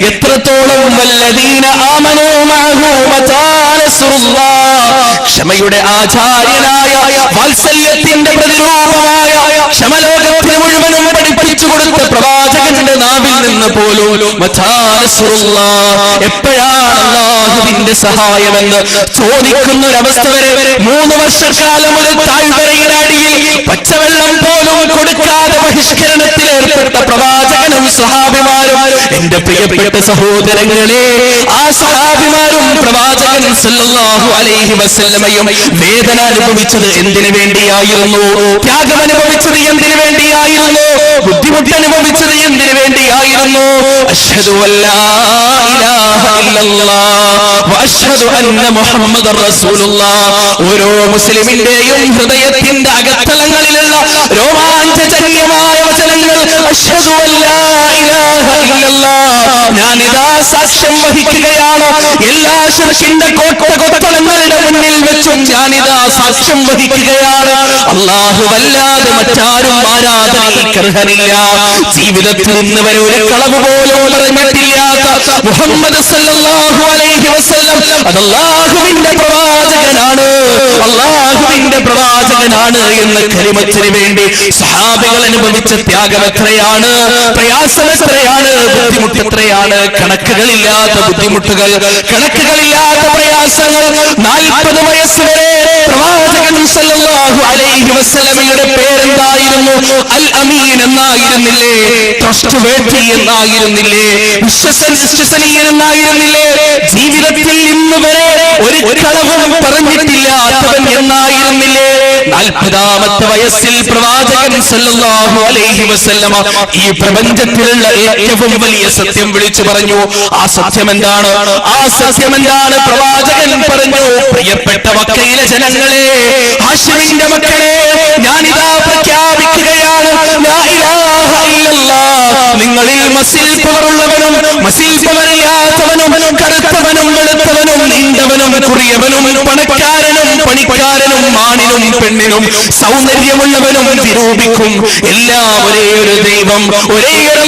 Speaker 1: എത്രത്തോളം വല്ലദീന ആമനൂ മഅഹു മതാ നസ്റുല്ലാഹ്. ക്ഷമയുടെ ആചാര്യനായ, വാത്സല്യത്തിന്റെ പ്രതിരൂപമായ, ക്ഷമലോകത്തിന് മുഴുവനും പഠിപ്പിച്ചു കൊടുത്ത പ്രവാചകന്റെ നാവിൽ നിന്ന് പോലും മതാ നസ്റുല്ലാഹ്, എപ്പോഴാണ് അല്ലാഹുവിന്റെ സഹായമെന്ന് ചോദിക്കുന്ന ഒരവസ്ഥ വരെ 3 വർഷക്കാലം ഒരു താഴ്വരയുടെ അടിയിൽ പച്ചവെള്ളം പോലും കൊടുക്കാതെ ബഹിഷ്കരണത്തിൽ ഏർപ്പെട്ട പ്രവാചകനും സഹാബിമാരും. എന്റെ പ്രിയപ്പെട്ട സഹോദരങ്ങളെ, ആ സഹാബിമാരും പ്രവാചകൻ സല്ലല്ലാഹു അലൈഹി വസല്ലമയും വേദന അനുഭവിച്ചത് എന്തിനു വേണ്ടിയായിരുന്നു? ത്യാഗം അനുഭവിച്ചത് എന്തിനു വേണ്ടിയായിരുന്നു? ബുദ്ധിമുട്ട് അനുഭവിച്ചത് എന്തിനു വേണ്ടിയായിരുന്നു? അശ്ഹദു അല്ലാ ഇലാഹ ഇല്ലല്ലാഹ് വ അശ്ഹദു അന്ന മുഹമ്മദർ റസൂലുള്ളാഹ്. ഓരോ മുസ്ലിമിന്റെയും ഹൃദയത്തിന്റെ അകത്തളങ്ങളിലുള്ള രോമാഞ്ചജന്യമായ വചനങ്ങൾ അശ്ഹദു അല്ലാ ഇലാഹ ഇല്ലല്ലാഹ്. ഞാനിതാ സാക്ഷ്യം വഹിക്കുകയാണ്. എല്ലാ ശിർക്കിന്റെ കോട്ടകൊത്തളങ്ങളുടെ മുന്നിൽ വെച്ചും ഞാനിതാ സാക്ഷ്യം വഹിക്കുകയാണ്. അല്ലാഹുവല്ലാതെ മറ്റാരും ആരാധനയ്ക്കർഹനില്ല. ജീവിതത്തിൽ ഇന്ന് വരെ ഒരു കളവ് പോലും പറഞ്ഞിട്ടില്ലാത്ത മുഹമ്മദ് സല്ലല്ലാഹു അലൈഹി വസല്ലം അത് അല്ലാഹുവിന്റെ പ്രവാചകനാണ്, അല്ലാഹുവിന്റെ പ്രവാചകനാണ് എന്ന കലിമത്തിന് വേണ്ടി സഹാബികൾ അനുഭവിച്ച ത്യാഗം എത്രയാണ്, പ്രയാസം എത്രയാണ്, ബുദ്ധിമുട്ട് എത്രയാണ്. കണക്കുകളില്ലാത്ത ബുദ്ധിമുട്ടുകൾ, കണക്കുകളില്ലാത്ത പ്രയാസങ്ങൾ. 40 വയസ്സ് വരെ പ്രവാചകൻ സല്ലല്ലാഹു അലൈഹി വസല്ലമയുടെ പേരെന്തായിരുന്നു? അൽ അമീൻ എന്നായിരുന്നില്ലേ? ട്രസ്റ്റ്വേർത്തി എന്നായിരുന്നില്ലേ? വിശ്വസനീയൻ എന്നായിരുന്നില്ലേ? ജീവിതത്തിൽ ഇന്ന് വരെ ഒരു കളവും പറഞ്ഞിട്ടില്ലാത്തവൻ എന്നായിരുന്നില്ലേ? 40ാമത്തെ വയസ്സിൽ പ്രവാചകൻ സല്ലല്ലാഹു അലൈഹി വസല്ലമ ഈ പ്രപഞ്ചത്തിലുള്ള ഏറ്റവും വലിയ സത്യം വിളിച്ചു പറഞ്ഞു. ആ സത്യം എന്താണ്? ആ സത്യം എന്താണ്? പ്രവാചകൻ പറഞ്ഞു, പ്രിയപ്പെട്ട മക്കയിലെ ജനങ്ങളെ, ഹാശിമിന്റെ മക്കളെ, ഞാനിതാ പ്രഖ്യാപിക്കുകയാണ്, ലാ ഇലാഹ ഇല്ലല്ലാഹ്. നിങ്ങളിൽ മസിൽ പവറുള്ളവനും മസിൽ പവറില്ലാത്തവനും, കറുത്തവനും വെളുത്തവനും, നീണ്ടവനും കുറിയവനും, പണക്കാരനും പണിക്കാരനും, ആണിനും പെണ്ണിനും, സൗന്ദര്യമുള്ളവനും വിരൂപിക്കും, എല്ലാം ഒരേ ഒരു ദൈവം, ഒരേ ഒരു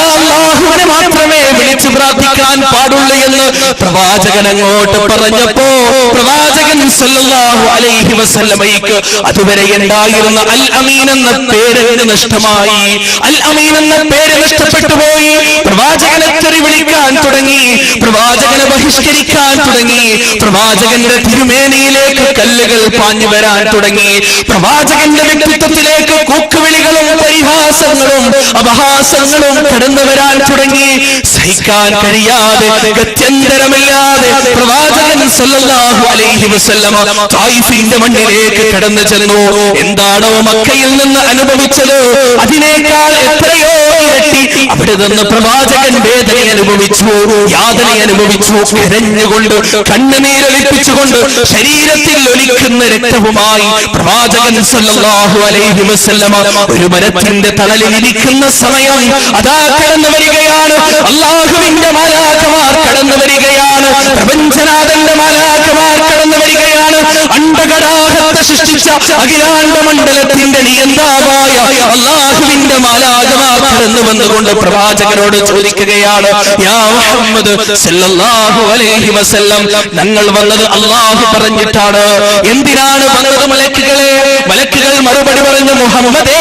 Speaker 1: അല്ലാഹുവിനെ മാത്രമേ വിളിച്ചു പ്രാർത്ഥിക്കാൻ പാടുള്ളൂ എന്ന് പ്രവാചകൻ അങ്ങോട്ട് പറഞ്ഞപ്പോ പ്രവാചകൻ സല്ലല്ലാഹു അലൈഹി വസല്ലമയ്ക്ക് അതുവരെ ഉണ്ടായിരുന്ന അൽ അമീൻ എന്ന പേര് നഷ്ടമായി. അൽ അമീൻ എന്ന പേര് നഷ്ടപ്പെട്ടു പോയി. പ്രവാചകനെ തെറി വിളിക്കാൻ തുടങ്ങി, പ്രവാചകനെ ബഹിഷ്കരിക്കാൻ തുടങ്ങി, പ്രവാചകന്റെ തിരുമേനിയിലേക്ക് കല്ലുകൾ പാഞ്ഞു വരാൻ തുടങ്ങി, പ്രവാചകന്റെ വ്യക്തിത്വത്തിലേക്ക് കൂക്കുവിളികളും പരിഹാസങ്ങളും അപഹാസങ്ങളും കടന്നു വരാൻ തുടങ്ങി. സഹിക്കാൻ കഴിയാതെ, ഗത്യന്തരമില്ലാതെ പ്രവാചകൻ സല്ലല്ലാഹു അലൈഹി വസല്ലമ തായിഫിന്റെ മണ്ണിലേക്ക് കടന്നു ചെന്നു. എന്താണോ മക്കയിൽ നിന്ന് അനുഭവിച്ചത് അതിനേക്കാൾ എത്രയോ ഇരട്ടി അവിടെ നിന്ന് പ്രവാചകൻ വേദന അനുഭവിച്ചു, യാതന അനുഭവിച്ചു. കരഞ്ഞുകൊണ്ട്, കണ്ണുനീരൊലിപ്പിച്ചുകൊണ്ട്, ശരീരത്തിൽ ഒലിക്കുന്ന രക്തവുമായി പ്രവാചകൻ സല്ലല്ലാഹു അലൈഹി വസല്ലമ ഒരു മരത്തിന്റെ തണലിൽ ഇരിക്കുന്ന സമയം അതാ കടന്നു വരികയാണ്. അല്ലാഹുവിന്റെ മാലാഖമാർ കടന്നു വരികയാണ്, പ്രപഞ്ചനാഥന്റെ മാലാഖമാർ കടന്നു വരികയാണ്. അണ്ടകടാഹത്തെ സൃഷ്ടിച്ച അഖിലാണ്ട മണ്ഡലത്തിന്റെ നിയന്താവായ അല്ലാഹുവിന്റെ മാലാഖമാർ കടന്നു വന്നുകൊണ്ട് പ്രവാചകനോട് ചോദിക്കുകയാണ്, യാ മുഹമ്മദ് സല്ലല്ലാഹു അലൈഹി വസല്ലം, ഞങ്ങൾ വന്നത് അല്ലാഹു പറഞ്ഞിട്ടാണ്. എന്തിനാണ് വന്നത് മലക്കുകളെ? മലക്കുകൾ മറുപടി പറഞ്ഞു, മുഹമ്മദേ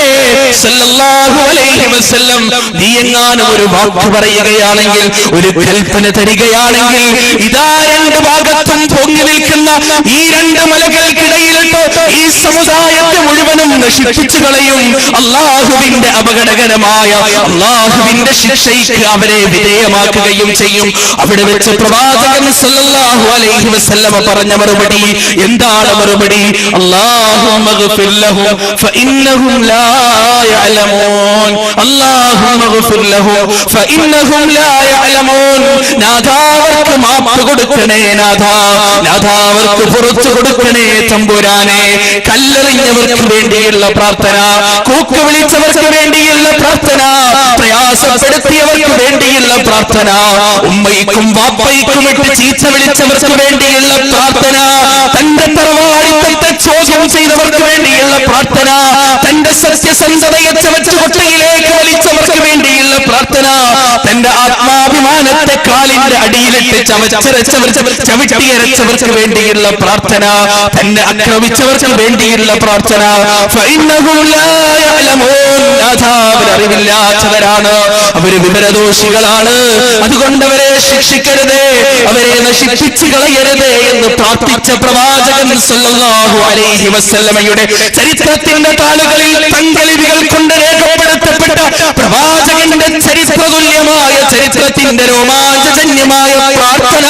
Speaker 1: സല്ലല്ലാഹു അലൈഹി വസല്ലം, നീ എങ്ങാനും ഒരു വാക്ക് പറയുകയാണെങ്കിൽ, ഒരു കൽപ്പന തരികയാണെങ്കിൽ, ഇതാ രണ്ട് ഭാഗത്തും പൊങ്ങി നിൽക്കുന്ന ഈ രണ്ട് മലകൾക്കിടയിലിട്ട് ഈ സമുദായത്തെ മുഴുവനും നശിപ്പിച്ചു കളയും. അല്ലാഹുവിന്റെ അപകടകരമായ അല്ലാഹുവിന്റെ ശിക്ഷയ്ക്ക് അവരെ വിധേയമാക്കുകയും ചെയ്യും. അവിടെ വെച്ച് പ്രവാചകൻ സല്ലല്ലാഹു അലൈഹി വസല്ലം പറഞ്ഞ മറുപടി എന്താണ്? മറുപടി, അല്ലാഹുമ്മ ഗ്ഫിർ ലഹും ഫഇന്നഹും ലാ യഅലമൂൻ. അല്ലാഹുമ്മ ഗ്ഫിർ ലഹും ഫഇന്നഹും ലാ യഅലമൂൻ. നാഥാ, അവർക്ക് മാപ്പ് കൊടുക്കണേ നാഥാ, നാഥാ അവർക്ക് പുറത്തു കൊടുക്കണേ തമ്പുരാനെ. കല്ലെറിഞ്ഞവർക്ക് വേണ്ടിയുള്ള പ്രാർത്ഥന, കൂക്ക് വിളിച്ചവർക്ക് വേണ്ടിയുള്ള പ്രാർത്ഥന, പ്രയാസപ്പെടുത്തിയവർക്ക് വേണ്ടിയുള്ള പ്രാർത്ഥന, ഉമ്മയ്ക്കും വാപ്പയ്ക്കും ഇട്ട് ചീത്ത വിളിച്ചവർക്ക് വേണ്ടിയുള്ള പ്രാർത്ഥന, തന്റെ തറവാടിത്തത്തെ ചോദ്യം ചെയ്തവർക്ക് വേണ്ടിയുള്ള പ്രാർത്ഥന, തന്റെ സത്യസന്ധതയെ ചവറ്റുകൊട്ടയിലേക്ക് വലിച്ചവർക്ക് വേണ്ടിയുള്ള പ്രാർത്ഥന, തന്റെ ആത്മാഭിമാനത്തെ കാലിന്റെ അടിയിലിട്ട് ചവിട്ടിയരച്ചവർക്ക് വേണ്ടിയുള്ള പ്രാർത്ഥന, തന്നെ ആക്രമിച്ചവർക്ക് വേണ്ടിയുള്ള പ്രാർത്ഥന. അവരറിവില്ലാത്തവരാണ്, അവര് വിവരദോഷികളാണ്. അതുകൊണ്ട് അവരെ ശിക്ഷിക്കരുതേ, അവരെ നശിപ്പിച്ചു കളയരുതേ എന്ന് പ്രാർത്ഥിച്ച പ്രവാചകൻ സല്ലല്ലാഹു അലൈഹി വസല്ലമയുടെ ചരിത്രത്തിന്റെ താളുകളിൽ തങ്കലിപികൾ കൊണ്ട് രേഖപ്പെടുത്തപ്പെട്ട പ്രവാചകന്റെ ചരിത്രതുല്യമായ ചരിത്രത്തിന്റെ രോമാഞ്ചജന്യമായ പ്രാർത്ഥന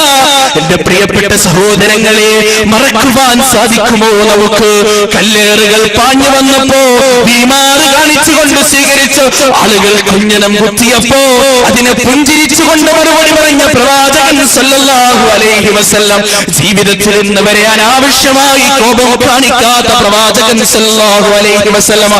Speaker 1: എന്റെ പ്രിയപ്പെട്ട സഹോദരങ്ങളെ, മറക്കുവാൻ സാധിക്കുമോ നമുക്ക്? കല്ലേറുകൾ പാഞ്ഞു വന്നപ്പോ ഭീമാറ് കാണിച്ചുകൊണ്ട് സ്വീകരിച്ച് ആളുകൾ കുഞ്ഞനം കുത്തിയപ്പോ അതിനെ പുഞ്ചിരിച്ചുകൊണ്ട് മറുപടി പറഞ്ഞ പ്രവാചകൻ സല്ലല്ലാഹു അലൈഹി വസല്ലം, ജീവിതത്തിൽ ഇന്ന് വരെ അനാവശ്യമായി കോപം കാണിക്കാത്ത പ്രവാചകൻ സല്ലല്ലാഹു അലൈഹി വസല്ലം,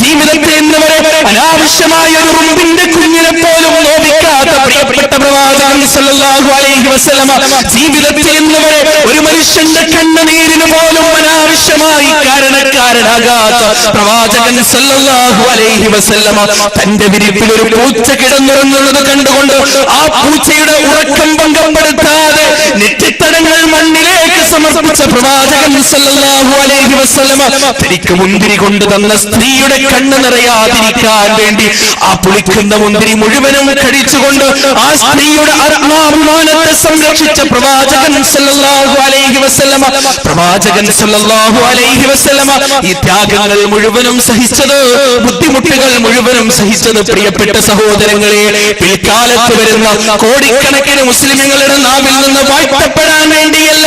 Speaker 1: ജീവിതത്തിൽ ഇന്ന് വരെ അനാവശ്യമായ ഒരു ഉറുമ്പിന്റെ കുഞ്ഞിനെ പോലും നോവിക്കാത്ത പ്രിയപ്പെട്ട പ്രവാചകൻ സല്ലല്ലാഹു അലൈഹി വസല്ലം, ജീവിതത്തിൽ ഇന്ന് വരെ ഒരു മനുഷ്യന്റെ കണ്ണുനീരിന് പോലും അനാവശ്യമായി കാരണക്കാരനാകാത്ത പ്രവാചകൻ സല്ലല്ലാഹു അലൈഹി വസല്ലം, തന്റെ വിരിപ്പിൽ ഒരു പൂച്ച കിടന്നുറങ്ങുന്നത് കണ്ടുകൊണ്ട് ആ പൂച്ചയുടെ ഉറക്കം ഭംഗപ്പെടുത്താതെ നെറ്റിത്തടങ്ങൾ മണ്ണിലേക്ക് സമർപ്പിച്ച പ്രവാചകൻ സല്ലല്ലാഹു അലൈഹി വസല്ലം, തനിക്ക് മുന്തിരി കൊണ്ട് തന്ന സ്ത്രീയുടെ കണ്ണ് നിറയാതിരിക്കാൻ വേണ്ടി ആ പുളിക്കുന്ന മുന്തിരി മുഴുവനും കഴിച്ചുകൊണ്ട് ആ സ്ത്രീയുടെ ആത്മാഭിമാനത്തെ സംരക്ഷിച്ച പ്രവാചകൻ സല്ലല്ലാഹു അലൈഹി വസല്ലം, പ്രവാചകൻ സല്ലല്ലാഹു അലൈഹി വസല്ലം ഈ ത്യാഗങ്ങൾ മുഴുവനും സഹിച്ചത്, ബുദ്ധിമുട്ടുകൾ മുഴുവനും സഹിച്ചത് പ്രിയപ്പെട്ട സഹോദരങ്ങളെ, പിൽക്കാലത്ത് വരുന്ന കോടിക്കണക്കിന് മുസ്ലിമുകളുടെ നാവിൽ നിന്ന് വാഴ്ത്തപ്പെടാൻ വേണ്ടിയല്ല,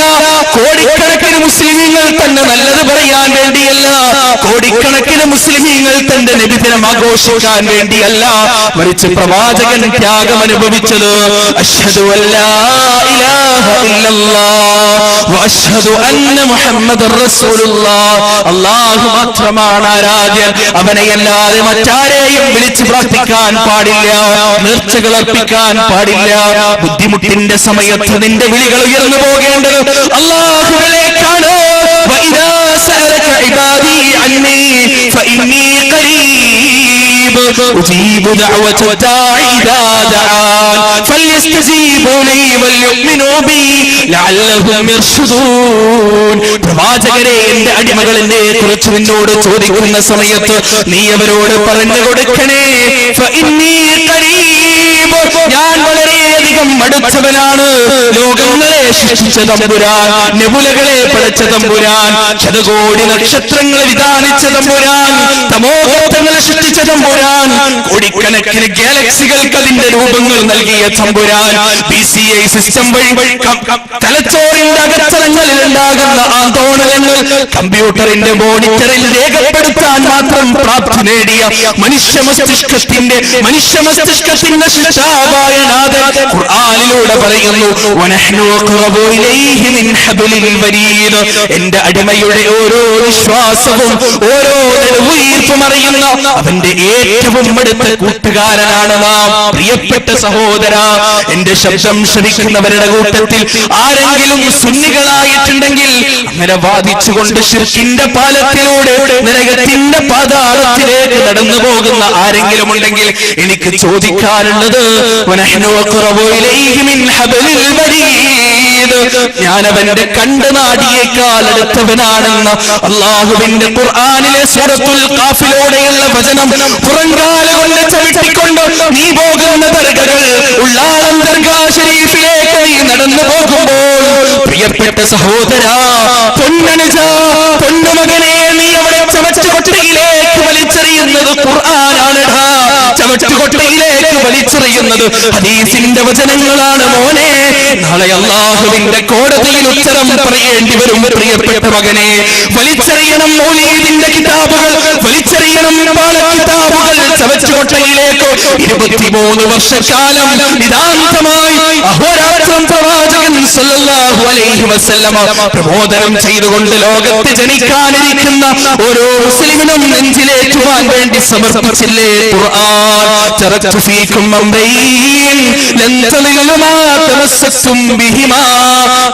Speaker 1: കോടിക്കണക്കിന് മുസ്ലിമീങ്ങൾ തന്നെ നല്ലത് പറയാൻ വേണ്ടിയല്ല, കോടിക്കണക്കിന് മുസ്ലിമീങ്ങൾ തന്റെ നബിദിനം ആഘോഷിക്കാൻ വേണ്ടിയല്ല, മറിച്ച് പ്രവാചകൻ ത്യാഗം അനുഭവിച്ചത് അശ്ഹദു അല്ലാ ഇലാഹ ഇല്ലല്ലാഹ് വഅശ്ഹദു അന്ന മുഹമ്മദർ റസൂലുള്ളാഹ്, അല്ലാഹു മാത്രമാണ് ആരാധ്യൻ, അവനെയല്ലാതെ മറ്റാരെയും വിളിച്ചു പ്രാർത്ഥിക്കാൻ പാടില്ല, നേർച്ചകൾ അർപ്പിക്കാൻ പാടില്ല. ബുദ്ധിമുട്ടിന്റെ സമയത്ത് നിന്റെ വിളികൾ ഉയർന്നു പോകേണ്ടത് അല്ലാഹുവിലേക്കാണ്. വഇദാ സഅലക ഇബാദി അന്നി ഫഇന്നി ഖരീബ് ഉജീബു ദഅവത ദാഇ ഇദാ ദഅൻ ഫൽയസ്തജീബു ലി വൽയുമിനൂ ബി ലഅല്ലഹും യർഷുദൂൻ. പ്രവാചകരെ, എന്റെ അടിമകൾ എന്നെ കുറിച്ച് നിന്നോട് ചോദിക്കുന്ന സമയത്ത് നീ അവരോട് പറഞ്ഞു കൊടുക്കണേ, ഫഇന്നി ഖരീബ്, ഞാൻ വളരെയധികം അടുത്തവനാണ്. ലോകങ്ങളെ സൃഷ്ടിച്ച തമ്പുരാൻ, നെബുലകളെ പടച്ച തമ്പുരാൻ, ശതകോടി നക്ഷത്രങ്ങളെ വിധാനിച്ച തമ്പുരാൻ, തമോഗോത്രങ്ങളെ സൃഷ്ടിച്ച തമ്പുരാൻ, കോടിക്കണക്കിന് ഗാലക്സികൾക്ക് അതിന്റെ രൂപങ്ങൾ നൽകിയ തമ്പുരാൻ, BCI സിസ്റ്റം വഴി തലച്ചോറിന്റെ അകത്തളങ്ങളിൽ ഉണ്ടാകുന്ന ആന്തോളനങ്ങൾ കമ്പ്യൂട്ടറിന്റെ മോണിറ്ററിൽ രേഖപ്പെടുത്താൻ മാത്രം പ്രാപ്തി നേടിയ മനുഷ്യ മസ്തിഷ്കത്തിന്റെ ശിക്ഷാവായ നാഥൻ ഖുർആനിലൂടെ പറയുന്നു, വനഹ്നു അഖ്റബു ഇലൈഹി മിൻ ഹബ്ലിൽ വരീദ്. എന്റെ അടിമയുടെ ഓരോ വിശ്വാസവും ഓരോ നെടുവീർപ്പും അറിയുന്ന അവന്റെ ഏറ്റവും അടുത്ത കൂട്ടുകാരനാണ് നാം. പ്രിയപ്പെട്ട സഹോദര, എന്റെ ശബ്ദം ശ്രവിക്കുന്നവരുടെ കൂട്ടത്തിൽ ആരെങ്കിലും സുന്നികളായിട്ടുണ്ടെങ്കിൽ അങ്ങനെ വാദിച്ചുകൊണ്ട് ശിർക്കിന്റെ പാലത്തിലൂടെ നരകത്തിന്റെ പാതാളത്തിലേക്ക് നടന്നു പോകുന്ന ആരെങ്കിലും ഉണ്ടെങ്കിൽ എനിക്ക് ചോദിക്കാനുള്ളത്, വനഹ്നു അഖ്റബു ഇലൈഹി മിൻ ഹബ്ലിൽ വരീദ്. ഞാൻ അവന്റെ കണ്ണുനാടിയേക്കാൾ അടുത്തവനാണെന്ന് അല്ലാഹുവിന്റെ ഖുർആനിലെ സൂറത്തുൽ ഖാഫിലൂടെയുള്ള വചനം പുറങ്കാല കൊണ്ട് ചവിട്ടിക്കൊണ്ട് നീ പോകുന്ന ദർഗകൾ ഉള്ളാളം ദർഗാ ശരീഫിലേക്ക് നീ നടന്നു പോകുമ്പോൾ പ്രിയപ്പെട്ട സഹോദര, പൊന്നനുജ, പൊന്നുമകനെ, നീ അവിടെ ചവറ്റുകൊട്ടയിലേക്ക് വലിച്ചെറിയുന്നത് ഖുർആനാണെടാ. ചവറ്റുകൊട്ടയിലേക്ക് വലിച്ചെറിയുന്നത് ഹദീസിന്റെ വചനങ്ങളാണ് മോനെ. നാളെ അല്ലാഹുവിന്റെ കോടതിയിൽ ഉത്തരം പറയേണ്ടി വരും. പ്രിയപ്പെട്ട മകനെ, വലിച്ചെറിയണം മൗലീദിന്റെ കിതാബുകൾ, വലിച്ചെറിയണം കിതാബുകൾ ചവറ്റുകൊട്ടയിലേക്ക്. 23 വർഷക്കാലം നിതാന്തമായി അഹോരാത്രം പ്രവാചകൻ സല്ലല്ലാഹു അലൈഹി വസല്ലമ പ്രബോധനം ചെയ്തുകൊണ്ട് ലോകത്ത് ജനിക്കാനിരിക്കുന്ന ഓരോ മുസ്ലിമിനും നെഞ്ചിലേറ്റുവാൻ വേണ്ടി സമർപ്പിച്ചില്ലേ ഖുർആൻ. തറക്തു ഫീകും അംറൈൻ ലൻ തളില്ലു മാ തമസ്സക്തും ബിഹിമാ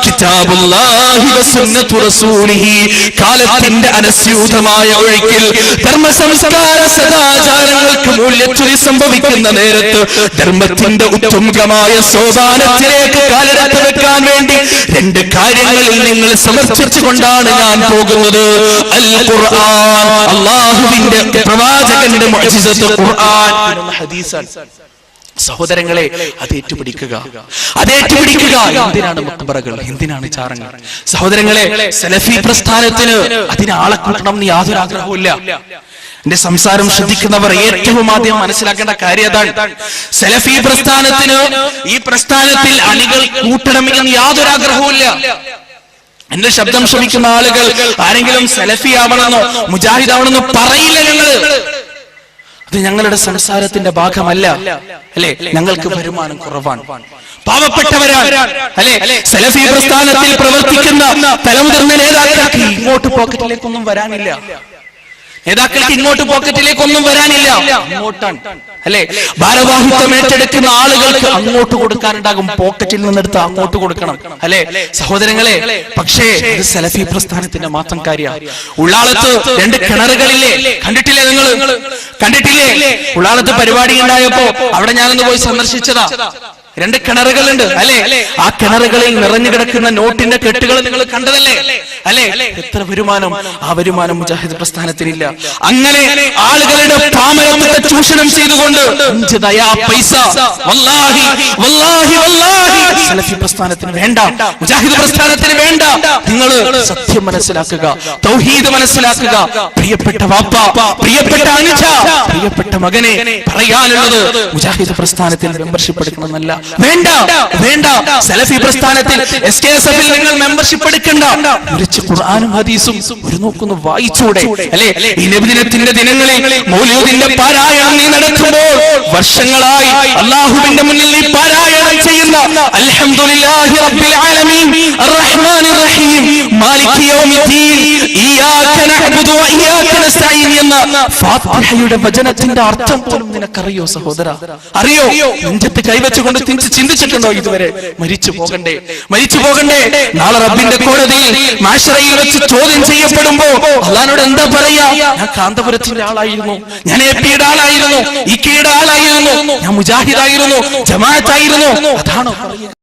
Speaker 1: കിതാബുല്ലാഹി വസുന്നത്തു റസൂലിഹി. കാലത്തിന്റെ അനസ്യൂതമായ ഒഴുക്കിൽ ധർമ്മ സംസ്കാര സദാചാരങ്ങൾക്ക് മൂല്യച്യുതി സംഭവിക്കുന്ന നേരത്ത് ധർമ്മത്തിന്റെ ഉത്തുംഗമായ സോപാനത്തിലേക്ക് കാലെടുത്ത് വെക്കാൻ വേണ്ടി 2 കാര്യങ്ങളിൽ നിങ്ങൾ സമർപ്പിച്ചുകൊണ്ടാണ് ഞാൻ പോകുന്നത്. അൽ ഖുർആൻ, അല്ലാഹുവിന്റെ പ്രവാചകന്റെ മുഅ്ജിസത്ത് ഖുർആൻ. ഹദീസാണ് സഹോദരങ്ങളെ, അത് ഏറ്റുപിടിക്കുക, അത് ഏറ്റുപിടിക്കുക. എന്തിനാണ് മക്ബറകൾ, എന്തിനാണ് ചാരങ്ങൾ? സഹോദരങ്ങളെ, സലഫി പ്രസ്ഥാനത്തിന് അതിനാളെ കൂട്ടണം എന്ന് യാതൊരു ആഗ്രഹവുമില്ല. എന്റെ സംസാരം ശ്രദ്ധിക്കുന്നവർ ഏറ്റവും ആദ്യം മനസ്സിലാക്കേണ്ട കാര്യം അതാണ്. സലഫി പ്രസ്ഥാനത്തിന് ഈ പ്രസ്ഥാനത്തിൽ അണികൾ കൂട്ടണമെന്ന് യാതൊരു ആഗ്രഹവുമില്ല. എന്റെ ശബ്ദം ശ്രമിക്കുന്ന ആളുകൾ ആരെങ്കിലും സലഫി ആവണമെന്നോ മുജാഹിദ് ആവണമെന്നോ പറയില്ല. അത് ഞങ്ങളുടെ സംസാരത്തിന്റെ ഭാഗമല്ല. അല്ലെ, ഞങ്ങൾക്ക് വരുമാനം കുറവാണ്, പാവപ്പെട്ടവരാണ്. അല്ലെ, സലഫി പ്രസ്ഥാനത്തിൽ പ്രവർത്തിക്കുന്ന തലമുതിർന്ന നേതാക്കൾക്ക് ഇങ്ങോട്ട് പോക്കറ്റിലേക്കൊന്നും വരാനില്ല. നേതാക്കൾക്ക് ഇങ്ങോട്ട് പോക്കറ്റിലേക്കൊന്നും വരാനില്ല, അങ്ങോട്ടാണ്. അല്ലെ, ഭാരവാഹിത്വം ഏറ്റെടുക്കുന്ന ആളുകൾക്ക് അങ്ങോട്ട് കൊടുക്കാനുണ്ടാകും, പോക്കറ്റിൽ നിന്നെടുത്ത് അങ്ങോട്ട് കൊടുക്കണം. അല്ലെ സഹോദരങ്ങളെ, പക്ഷേ ഇത് സലഫി പ്രസ്ഥാനത്തിന്റെ മാത്രം കാര്യമാണ്. ഉള്ളാളത്ത് 2 കിണറുകളില്ലേ, കണ്ടിട്ടില്ലേ? നിങ്ങൾ കണ്ടിട്ടില്ലേ? ഉള്ളാളത്ത് പരിപാടി ഉണ്ടായപ്പോ അവിടെ ഞാനൊന്ന് പോയി സന്ദർശിച്ചതാ. 2 കിണറുകളുണ്ട്. അല്ലെ, ആ കിണറുകളിൽ നിറഞ്ഞു കിടക്കുന്ന നോട്ടിന്റെ കെട്ടുകൾ നിങ്ങൾ കണ്ടതല്ലേ? അല്ലെ, എത്ര വരുമാനം? ആ വരുമാനം മുജാഹിദ് പ്രസ്ഥാനത്തിനില്ല. അങ്ങനെ ആളുകളുടെ പാമരത്തെ ചൂഷണം ചെയ്തുകൊണ്ട് പൈസ വല്ലാഹി വല്ലാഹി വല്ലാഹി സലഫി പ്രസ്ഥാനത്തിന് വേണ്ട, മുജാഹിദ് പ്രസ്ഥാനത്തിന് വേണ്ട. നിങ്ങൾ സത്യം മനസ്സിലാക്കുക, തൗഹീദ് മനസ്സിലാക്കുക. പ്രിയപ്പെട്ട വാപ്പ, പ്രിയപ്പെട്ട അനുജ, പ്രിയപ്പെട്ട മകനെ, പറയാനുള്ളത് മുജാഹിദ് പ്രസ്ഥാനത്തിൽ മെമ്പർഷിപ്പ് എടുക്കണമെന്നല്ല. വേണ്ട, വേണ്ട. സലഫി പ്രസ്ഥാനത്തിൽ SKSF-ൽ നിങ്ങൾ മെമ്പർഷിപ്പ് എടുക്കണ്ട. മറിച്ച് ഖുർആനും ഹദീസും ഒരു നോക്കുന്നു വായിച്ചൂടെ? അല്ലെ, ഈ നബിദിനത്തിന്റെ ദിനങ്ങളിൽ മൗലൂദിന്റെ പാരായണം നീ നടത്തുമ്പോൾ വർഷങ്ങളായി അല്ലാഹുവിന്റെ മുന്നിൽ നീ പാരായണം ചെയ്യുന്ന അൽഹംദുലില്ലാഹി റബ്ബിൽ ആലമീൻ അർറഹ്മാനിർ റഹീം മാലികി യൗമിദ്ദീൻ ഇയ്യാക നഅ്ബുദു വ ഇയ്യാക നസ്തഈൻ എന്ന ഫാത്തിഹയുടെ വചനത്തിന്റെ അർത്ഥം പോലും നിനക്കറിയോ സഹോദര? അറിയോ? നെഞ്ചത്ത് കൈവച്ചുകൊണ്ട് ചിന്തിച്ചിട്ടുണ്ടോ ഇതുവരെ? മരിച്ചു പോകണ്ടേ, മരിച്ചു പോകണ്ടേ? നാളെ റബ്ബിന്റെ കോടതിയിൽ മാശറയിൽ വെച്ച് ചോദ്യം ചെയ്യപ്പെടുമ്പോ അല്ലാഹുവോട് എന്താ പറയാ? ഞാൻ കാന്തപുരത്തിന്റെ ആളായിരുന്നു, ഞാൻ AP-യുടെ ആളായിരുന്നു, IK-യുടെ ആളായിരുന്നു, ഞാൻ മുജാഹിദായിരുന്നു, ജമാഅത്തായിരുന്നു. അതാണോ പറയുക?